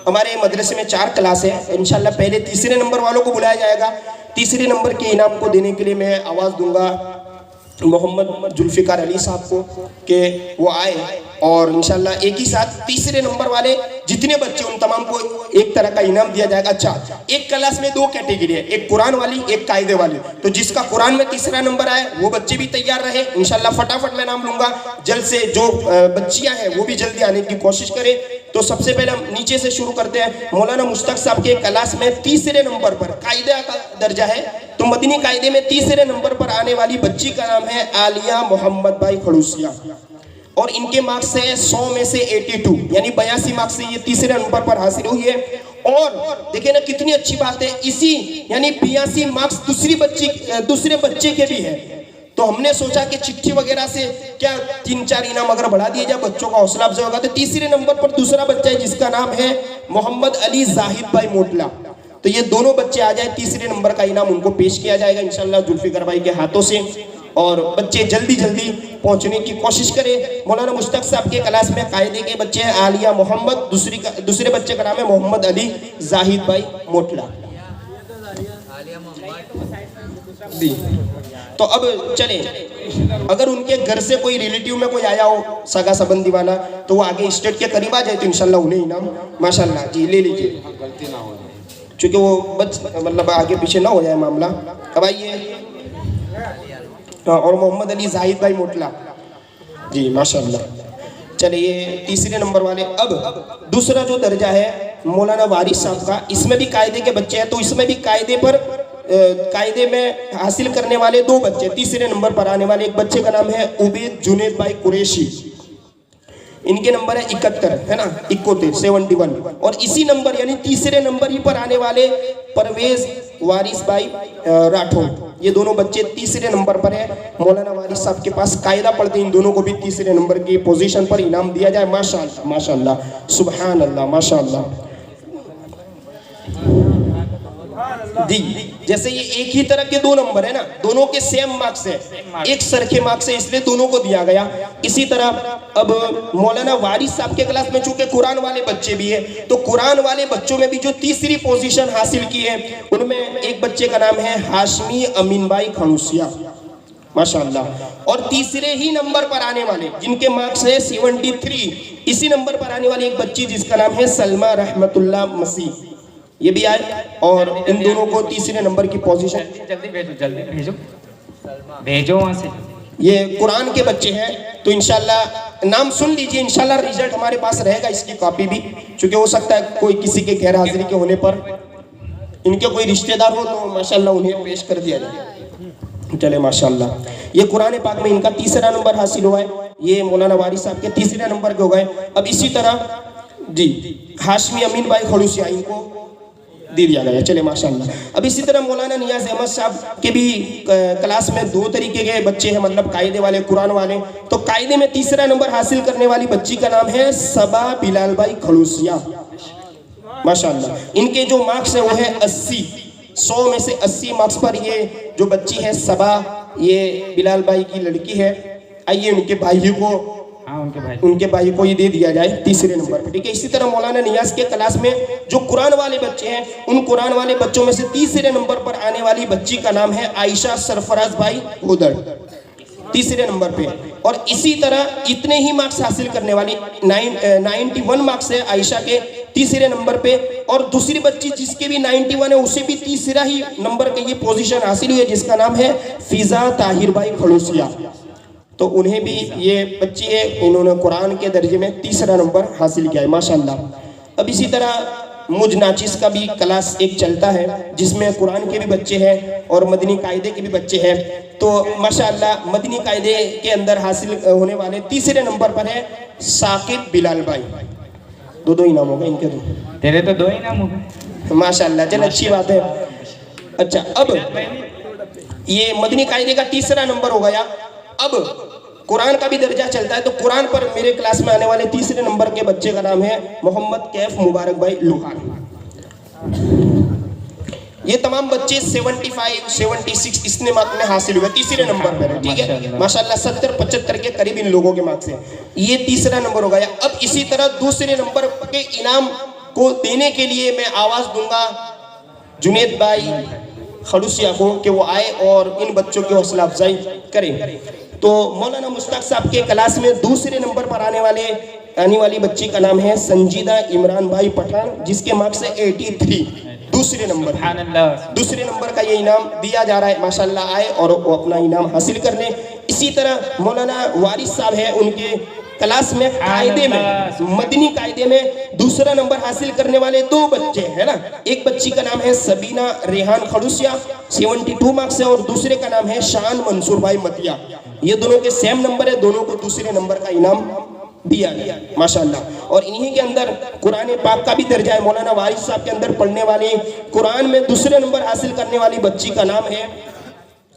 हमारे मदरसे में 4 क्लास है। इंशाल्लाह पहले तीसरे नंबर वालों को बुलाया जाएगा। तीसरे नंबर के इनाम को देने के लिए मैं आवाज़ दूंगा मोहम्मद जुल्फिकार अली साहब को कि वो आए और इंशाल्लाह एक ही साथ तीसरे नंबर वाले जितने बच्चे उन तमाम को एक तरह का इनाम दिया जाएगा। अच्छा, एक क्लास में 2 कैटेगरी है, एक कुरान वाली, एक कायदे वाली। तो जिसका कुरान में तीसरा नंबर आए वो बच्चे भी तैयार रहे। इंशाल्लाह फटाफट मैं नाम लूंगा, जल्द से जो बच्चियां हैं वो भी जल्दी आने की कोशिश करें। तो सबसे पहले हम नीचे से शुरू करते हैं। मौलाना मुश्ताक साहब के क्लास में तीसरे नंबर पर कायदा का दर्जा है, तो मदनी कायदे में तीसरे नंबर पर आने वाली बच्ची का नाम है आलिया मोहम्मद भाई खड़ूसिया और इनके मार्क्स है 100 में से 82, यानी 82 मार्क्स से ये तीसरे नंबर पर हासिल हुई है। और देखिए ना कितनी अच्छी बात है, इसी यानी 82 मार्क्स दूसरे बच्चे के भी है। तो हमने सोचा कि चिट्ठी वगैरह से क्या 3-4 इनाम अगर बढ़ा दिए जाए बच्चों का हौसला अफजाई होगा। तो तीसरे नंबर पर दूसरा बच्चा है जिसका नाम है मोहम्मद अली जाहिद भाई मोटला। तो ये दोनों बच्चे आ जाए, तीसरे नंबर का इनाम उनको पेश किया जाएगा इंशाल्लाह जुल्फिकार भाई के हाथों से। और बच्चे जल्दी जल्दी पहुंचने की कोशिश करें। मौलाना मुश्ताक साहब के क्लास में कायदे के बच्चे हैं आलिया मोहम्मद, दूसरे बच्चे का नाम है मोहम्मद अली जाहिद भाई मोटला। तो अब चले, अगर उनके घर से कोई रिलेटिव में कोई आया हो सगा संबंधी वाला तो वो आगे स्टेट के करीब आ जाए तो इंशाल्लाह उन्हें इनाम माशाल्लाह जी ले लीजिए, क्योंकि वो मतलब आगे पीछे ना हो जाए मामला। कब आइए। और मोहम्मद अली जाहिद भाई मोटला जी माशाल्लाह। चलिए तीसरे नंबर वाले। अब दूसरा जो दर्जा है मौलाना वारिस साहब का, इसमें भी कायदे के बच्चे हैं। तो इसमें भी कायदे में हासिल करने वाले 2 बच्चे, तीसरे नंबर पर आने वाले एक बच्चे का नाम है उबैद जुनैद भाई कुरैशी। इनके नंबर है 71, है ना, 71। और इसी नंबर यानी तीसरे नंबर ही पर आने वाले परवेज वारिस भाई राठौर, ये दोनों बच्चे तीसरे नंबर पर है। मौलाना वारिस साहब के पास कायदा पढ़ते इन दोनों को भी तीसरे नंबर की पोजीशन पर इनाम दिया जाए। माशाअल्लाह माशाअल्लाह सुभान अल्लाह माशाअल्लाह जी। जैसे ये एक ही तरह के 2 नंबर है ना, दोनों के सेम मार्क्स है, एक सरखे मार्क्स है, इसलिए दोनों को दिया गया। इसी तरह अब मौलाना वारिस साहब के क्लास में चूंकि कुरान वाले बच्चे भी है, तो कुरान वाले बच्चों में भी जो तीसरी पोजीशन हासिल की है उनमें एक बच्चे का नाम है हाशमी अमीन भाई खड़ूसिया माशाअल्लाह। और तीसरे ही नंबर पर आने वाले जिनके मार्क्स है 73, इसी नंबर पर आने वाली एक बच्ची जिसका नाम है सलमा रहमतुल्लाह मसीह, ये भी आए। और इन दोनों को तीसरे नंबर की पोजीशन जल्दी भेजो वहां से। ये कुरान के बच्चे हैं, तो इंशाल्लाह नाम सुन लीजिए, इंशाल्लाह रिजल्ट हमारे पास रहेगा इसकी कॉपी भी, क्योंकि हो सकता है कोई किसी के गैर हाजिरी के होने पर इनके कोई रिश्तेदार हो तो माशाल्लाह उन्हें पेश कर दिया जाए। चले माशाल्लाह, ये कुरान पाक में इनका तीसरा नंबर हासिल हुआ है। ये मौलाना वारिस साहब के तीसरे नंबर के हो गए। अब इसी तरह जी हाशमी अमीन भाई खड़ूसिया इनको दे दिया गया। चले माशाल्लाह। अब इसी तरह मौलाना नियाज अहमद साहब के भी क्लास में 2 तरीके के बच्चे हैं, मतलब कायदे वाले कुरान वाले। तो कायदे में तीसरा नंबर हासिल करने वाली बच्ची का नाम है सबा बिलाल भाई खड़ूसिया माशाल्लाह। इनके जो मार्क्स है वो है 80, 100 में से 80 मार्क्स पर ये जो बच्ची है सबा, ये बिलाल भाई की लड़की है। आइए उनके भाई को उनके भाई को ये दे दिया जाए तीसरे नंबर पे, ठीक है। इसी तरह मौलाना नियाज के क्लास में जो कुरान वाले बच्चे हैं उन कुरान वाले बच्चों में से तीसरे नंबर पर आने वाली बच्ची का नाम है आयशा सरफराज भाई हुदड़, तीसरे नंबर पे। और इसी तरह इतने ही मार्क्स हासिल करने वाली 91 मार्क्स है आयशा के तीसरे नंबर पे। और दूसरी बच्ची जिसके भी 91 है उसे भी तीसरा ही नंबर की ये पोजीशन हासिल हुई है, जिसका नाम है फिजा ताहिर भाई खड़ूसिया। तो उन्हें भी ये बच्ची है, इन्होंने कुरान के दर्जे में तीसरा नंबर हासिल किया है माशाल्लाह। अब इसी तरह मुझ नाचिस का भी क्लास एक चलता है जिसमें कुरान के भी बच्चे हैं और मदनी कायदे के भी बच्चे हैं। तो माशाल्लाह मदनी कायदे के अंदर हासिल होने वाले तीसरे नंबर पर है साकिब बिलाल भाई। 2 इनाम हो गए इनके, तेरे तो 2 इनाम हो गए माशाल्लाह। चल अच्छी बात है। अच्छा, अब ये मदनी कायदे का तीसरा नंबर हो गया। अब कुरान का भी दर्जा चलता है, तो कुरान पर मेरे क्लास में आने वाले तीसरे नंबर के बच्चे का नाम है मोहम्मद कैफ मुबारक भाई लुहार। ये तमाम बच्चे 75, 76 इतने मार्क्स में हासिल हुए, तीसरे नंबर पर है, ठीक है माशाल्लाह। 70-75 के करीब इन लोगों के मार्क्स हैं। ये तीसरा नंबर हो गया। अब इसी तरह दूसरे नंबर के इनाम को देने के लिए मैं आवाज़ दूंगा जुनेद भाई खड़ूसिया को कि वो आए और इन बच्चों की हौसला अफजाई करें। तो मौलाना मुश्ताक साहब के क्लास में दूसरे नंबर पर आने वाली बच्ची का नाम है संजीदा इमरान भाई पठान, जिसके मार्क्स है 83, दूसरे नंबर का ये इनाम दिया जा रहा है। माशाल्लाह आए और वो अपना इनाम हासिल कर लें। इसी तरह मौलाना वारिस साहब है, उनके क्लास में कायदे में मदनी कायदे में दूसरा नंबर हासिल करने वाले 2 बच्चे है ना। एक बच्ची का नाम है सबीना रेहान खड़ूसिया, 72 मार्क्स है, और दूसरे का नाम है शान मंसूर भाई मतिया। ये दोनों के सेम नंबर है, दोनों को दूसरे नंबर का इनाम दिया गया माशाल्लाह। और इन्हीं के अंदर कुरान पाक का भी दर्जा है। मौलाना वारिस साहब के अंदर पढ़ने वाली कुरान में दूसरे नंबर हासिल करने वाली बच्ची का नाम है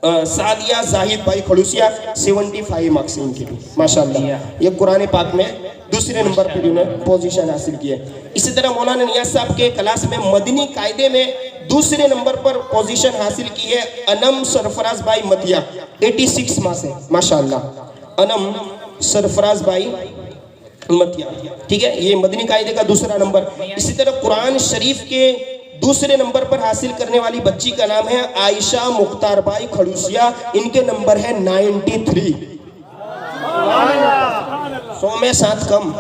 सादिया जाहिद भाई खड़ूसिया, 75 मार्क्स इनके भी माशाल्लाह। ये कुरान पाक में दूसरे नंबर पर उन्होंने पोजीशन हासिल की है। इसी तरह मौलाना नियाज साहब के क्लास में मदनी कायदे में दूसरे नंबर पर पोजीशन हासिल की है अनम सरफराज भाई मतिया, 86 मार्क्स है माशाल्लाह। अनम सरफराज भाई मतिया, ठीक है, ये मदनी कायदे का दूसरा नंबर। इसी तरह कुरान शरीफ के दूसरे नंबर पर हासिल करने वाली बच्ची का नाम है आयशा मुख्तार भाई खड़ूसिया, इनके नंबर है 93। 100 में 7 कम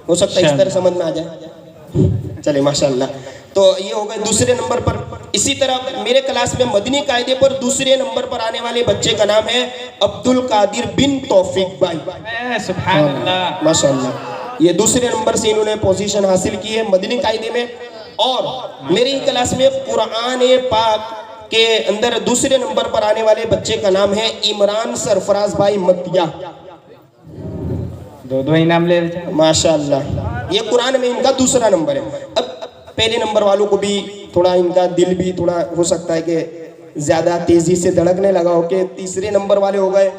हो सकता है, इस तरह समझ में आ जाए। चले माशाल्लाह, तो ये हो गए दूसरे नंबर पर। इसी तरह मेरे क्लास में मदनी कायदे पर दूसरे नंबर पर आने वाले बच्चे का नाम है अब्दुल कादिर बिन तौफीक भाई, सुभान अल्लाह माशाल्लाह। ये दूसरे नंबर से इन्होंने पोजीशन हासिल की है मदनी कायदे में। और मेरी क्लास में कुरान पाक के अंदर दूसरे नंबर पर आने वाले बच्चे का नाम है इमरान सरफराज भाई मतिया, 2 इनाम ले रहे माशाल्लाह। ये कुरान में इनका दूसरा नंबर है। अब पहले नंबर वालों को भी थोड़ा इनका दिल भी थोड़ा हो सकता है कि ज्यादा तेजी से धड़कने लगा हो कि तीसरे नंबर वाले हो गए,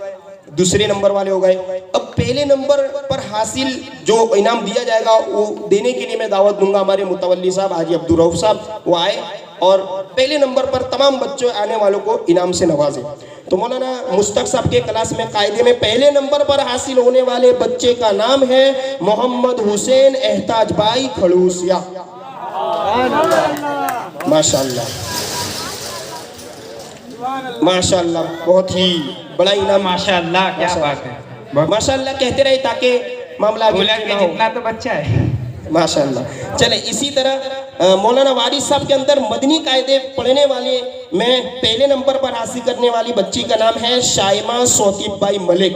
दूसरे नंबर वाले हो गए। अब पहले नंबर पर हासिल जो इनाम दिया जाएगा वो देने के लिए मैं दावत दूंगा हमारे मुतवल्ली साहब हाजी अब्दुल रऊफ साहब, वो आए और पहले नंबर पर तमाम बच्चों आने वालों को इनाम से नवाजें। तो मौलाना मुश्ताक साहब के क्लास में कायदे में पहले नंबर पर हासिल होने वाले बच्चे का नाम है मोहम्मद हुसैन एहताज भाई खड़ूसिया, माशाल्लाह माशाल्लाह, बहुत ही बड़ा इनाम माशाल्लाह, क्या बात है, माशाल्लाह कहते रहे ताकि मामला आगे ना हो। जितना तो बच्चा है माशाल्लाह। चले इसी तरह मौलाना वारिस साहब के अंदर मदनी कायदे पढ़ने वाले में पहले नंबर पर हासिल करने वाली बच्ची का नाम है शाइमा सौतीब भाई मलिक,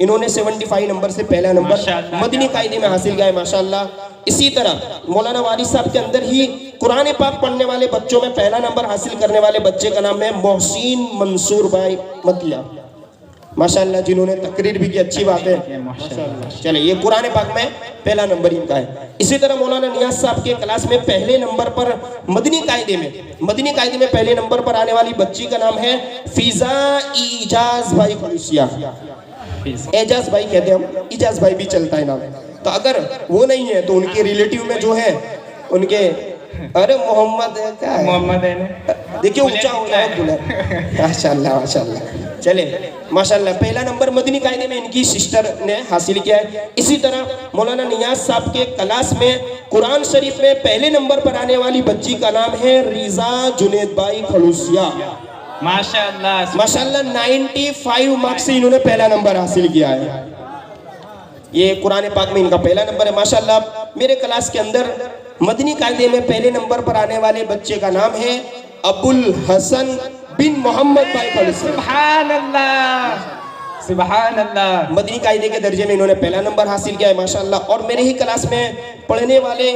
इन्होंने 75 नंबर से पहला नंबर मदनी कायदे में हासिल किया है माशाल्लाह। इसी तरह मौलाना वारिस साहब के अंदर ही कुरान पाक पढ़ने वाले बच्चों में पहला नंबर हासिल करने वाले बच्चे का नाम है मोहसिन मंसूर भाई मतिया, माशाल्लाह, जिन्होंने तकरीर भी की, अच्छी बात है माशाल्लाह। चले ये कुरान पाक में पहला नंबर इनका है। इसी तरह मौलाना नियाज साहब के क्लास में पहले नंबर पर मदनी कायदे में पहले नंबर पर आने वाली बच्ची का नाम है फिजा इजाज भाई खड़ूसिया, एजाज भाई कहते हैं हम, इजाज भाई भी चलता है नाम। तो अगर वो नहीं है तो उनके रिलेटिव में जो है उनके, अरे मोहम्मद है, क्या है मोहम्मद है, देखिए ऊंचा हो रहा है बुलंद, माशाल्लाह माशाल्लाह। चले माशाल्लाह, पहला नंबर मदनी कायदे में इनकी सिस्टर ने हासिल किया है। इसी तरह मौलाना नियाज साहब के क्लास में कुरान शरीफ में पहले नंबर पर आने वाली बच्ची का नाम है रिजा जुनेद भाई खड़ूसिया, माशाल्लाह माशाल्लाह, 95 मार्क्स से इन्होंने पहला नंबर हासिल किया है। ये कुरान पाक में इनका पहला नंबर है माशाल्लाह। मेरे क्लास के अंदर मदनी कायदे में पहले नंबर पर आने वाले बच्चे का नाम है अबुल हसन बिन मोहम्मद भाई खड़ूसिया, सुभान अल्लाह सुभान अल्लाह। मदनी कायदे के दर्जे में इन्होंने पहला नंबर हासिल किया है माशाल्लाह। और मेरे ही क्लास में पढ़ने वाले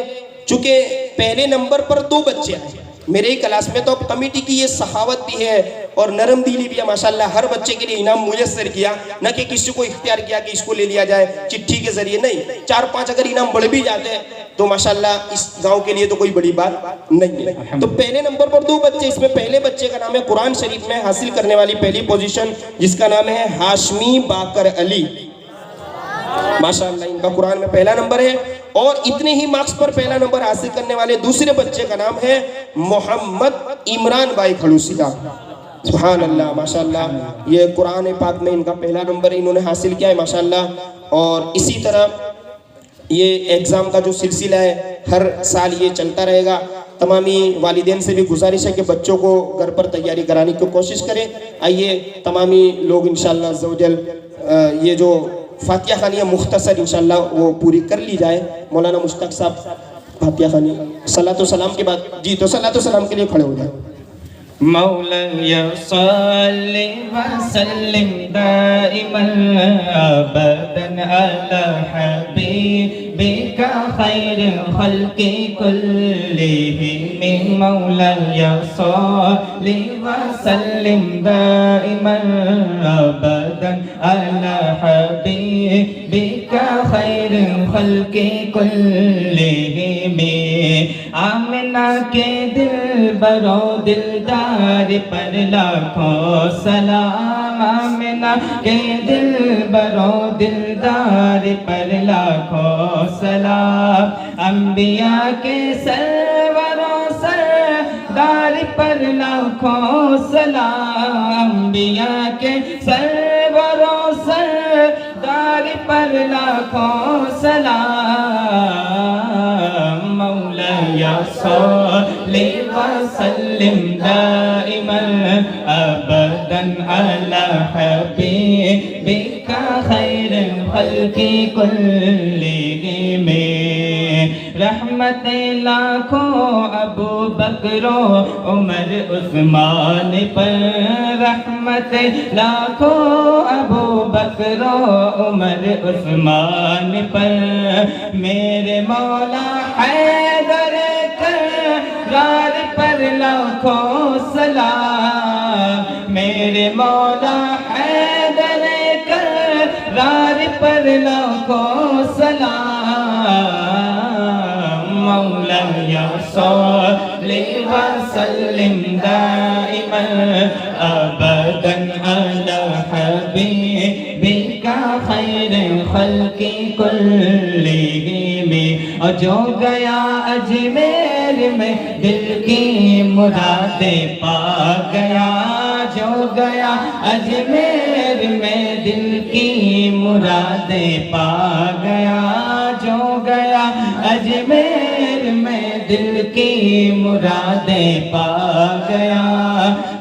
चूंकि पहले नंबर पर 2 बच्चे हैं मेरे ही क्लास में, तो कमेटी की ये सखावत भी है और नरम दिली भी है माशाल्लाह। हर बच्चे के लिए इनाम मुयस्सर किया, न कि किसी को इख्तियार किया कि इसको ले लिया जाए चिट्ठी के जरिए, नहीं, 4-5 अगर इनाम बढ़ भी जाते हैं तो माशाल्लाह इस गांव के लिए तो कोई बड़ी बात नहीं है। तो पहले नंबर पर 2 बच्चे, इसमें पहले बच्चे का नाम है कुरान शरीफ में हासिल करने वाली पहली पोजीशन, जिसका नाम है हाशमी बाकर अली, माशाल्लाह, इनका कुरान में पहला नंबर है। और इतने ही मार्क्स पर पहला नंबर हासिल करने वाले दूसरे बच्चे का नाम है मोहम्मद इमरान भाई खड़ूसिया, सुभान अल्लाह माशाल्लाह। ये कुरान पाक में इनका पहला नंबर इन्होंने हासिल किया है माशाल्लाह। और इसी तरह ये एग्ज़ाम का जो सिलसिला है हर साल ये चलता रहेगा। तमामी वालिदैन से भी गुजारिश है कि बच्चों को घर पर तैयारी कराने की कोशिश करें। आइए तमामी लोग इंशाअल्लाह अज़्ज़वजल ये जो फातिहा खानी है मुख्तसर इंशाअल्लाह वो पूरी कर ली जाए। मौलाना मुश्ताक साहब फातिहा खानी सलातो सलाम के बाद जी तो सलातो सलाम के लिए खड़े हो जाए। मौला सल्लि व सल्लिम दाइमन अबदन अला हबीबिका खैरिल खल्क़ि कुल्लिहिम। मौला सल्लि व सल्लिम दाइमन अबदन अला हबीबिका खैरिल खल्क़ि कुल्लिहिम। आमिना के दिल बरो दिलदार पर लाखों सलाम। आमिना के दिल बरो दिलदार पर लाखों सलाम। अंबिया के सरवरों सरदार पर लाखों सलाम। अंबिया के सरवरों सरदार पर लाखों सलाम। मौला सल्लि व सल्लिम दाइमन अबदन अला हबीबिका खैरिल खल्क़ि कुल्लिहिम। रहमत लाखों अबू बकरो उमर उस्मान पर। रहमत लाखों अबू बकरो उमर उस्मान पर। मेरे मौला हैदर करार पर लाखों सलाम। मेरे मौला हैदर करार पर लाखों सलाम। मौला सल्लि व सल्लिम दाइमन अबदन अला हबीबिका खैरिल खल्क़ि कुल्लिहिम। और जो गया अजमेर में दिल की मुरादें पा गया। जो गया अजमेर में दिल की मुरादें पा गया। जो गया अजमेर में दिल की मुरादें पा गया।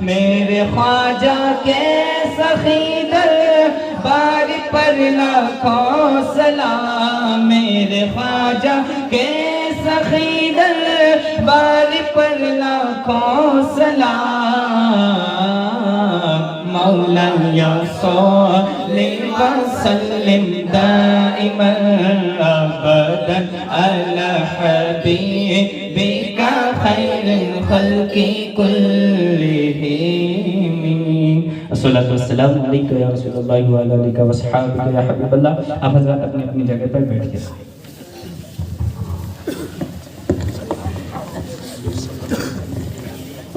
मेरे ख्वाजा के सखी दरबार पर लाखों सलाम। मेरे ख्वाजा के सखी दरबार पर लाखों सलाम। मौला सल्लि व सल्लिम दाइमन अबदन अला हबीबिका खैरिल खल्क़ि कुल्लिहिम। अस्सलातु वस्सलामु अलैका या रसूलल्लाह व अला आलिका व अस्हाबिका या हबीबल्लाह। आप हज़रात अपनी अपनी जगह पर बैठिए।